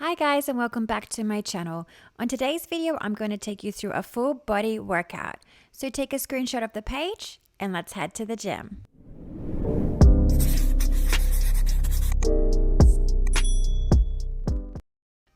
Hi guys, and welcome back to my channel. On today's video, I'm going to take you through a full body workout. So take a screenshot of the page and let's head to the gym.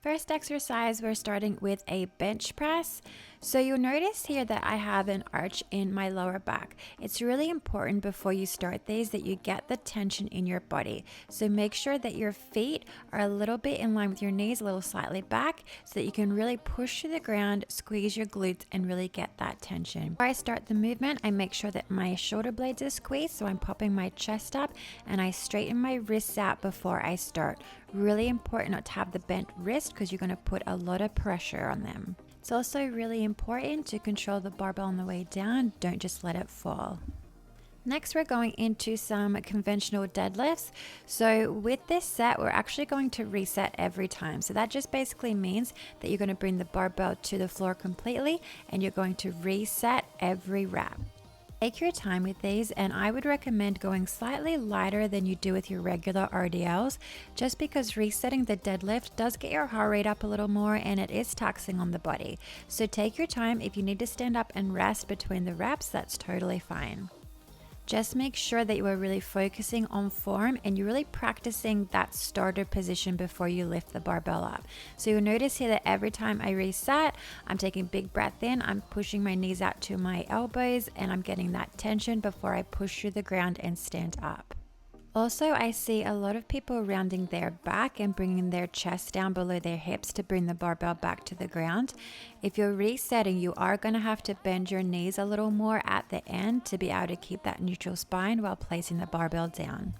First exercise, we're starting with a bench press. So you'll notice here that I have an arch in my lower back. It's really important before you start these that you get the tension in your body. So make sure that your feet are a little bit in line with your knees, a little slightly back, so that you can really push to the ground, squeeze your glutes, and really get that tension. Before I start the movement, I make sure that my shoulder blades are squeezed, so I'm popping my chest up, and I straighten my wrists out before I start. Really important not to have the bent wrist because you're going to put a lot of pressure on them. It's also really important to control the barbell on the way down. Don't just let it fall. Next, we're going into some conventional deadlifts. So with this set, we're actually going to reset every time. So that just basically means that you're going to bring the barbell to the floor completely and you're going to reset every rep. Take your time with these, and I would recommend going slightly lighter than you do with your regular RDLs, just because resetting the deadlift does get your heart rate up a little more and it is taxing on the body. So take your time. If you need to stand up and rest between the reps, that's totally fine. Just make sure that you are really focusing on form and you're really practicing that starter position before you lift the barbell up. So you'll notice here that every time I reset, I'm taking a big breath in, I'm pushing my knees out to my elbows, and I'm getting that tension before I push through the ground and stand up. Also, I see a lot of people rounding their back and bringing their chest down below their hips to bring the barbell back to the ground. If you're resetting, you are going to have to bend your knees a little more at the end to be able to keep that neutral spine while placing the barbell down.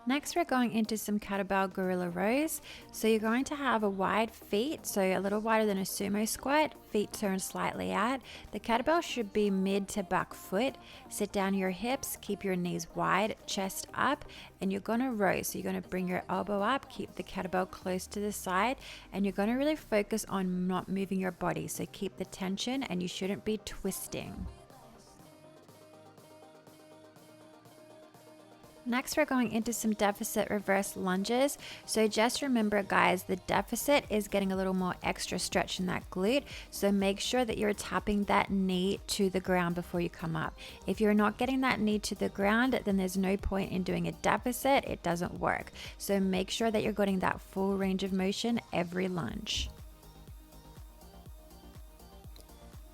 Next, we're going into some kettlebell gorilla rows. So you're going to have a wide feet, so a little wider than a sumo squat, feet turned slightly out. The kettlebell should be mid to back foot. Sit down your hips, keep your knees wide, chest up, and you're going to row. So you're going to bring your elbow up, keep the kettlebell close to the side, and you're going to really focus on not moving your body. So keep the tension and you shouldn't be twisting. Next, we're going into some deficit reverse lunges. So just remember, guys, the deficit is getting a little more extra stretch in that glute. So make sure that you're tapping that knee to the ground before you come up. If you're not getting that knee to the ground, then there's no point in doing a deficit. It doesn't work. So make sure that you're getting that full range of motion every lunge.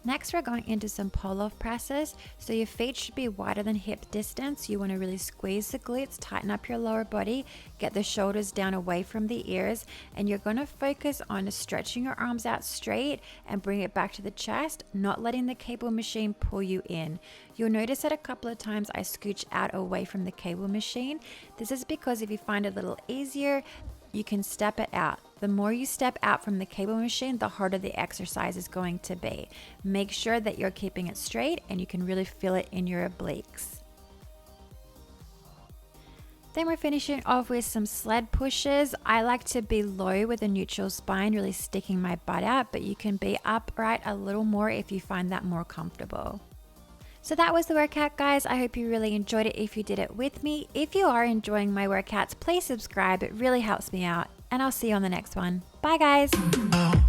Next, we're going into some Palof presses. So your feet should be wider than hip distance. You want to really squeeze the glutes, tighten up your lower body, get the shoulders down away from the ears, and you're going to focus on stretching your arms out straight and bring it back to the chest, not letting the cable machine pull you in. You'll notice that a couple of times I scooch out away from the cable machine. This is because if you find it a little easier, you can step it out. The more you step out from the cable machine, the harder the exercise is going to be. Make sure that you're keeping it straight and you can really feel it in your obliques. Then we're finishing off with some sled pushes. I like to be low with a neutral spine, really sticking my butt out, but you can be upright a little more if you find that more comfortable. So that was the workout, guys. I hope you really enjoyed it if you did it with me. If you are enjoying my workouts, please subscribe. It really helps me out. And I'll see you on the next one. Bye, guys.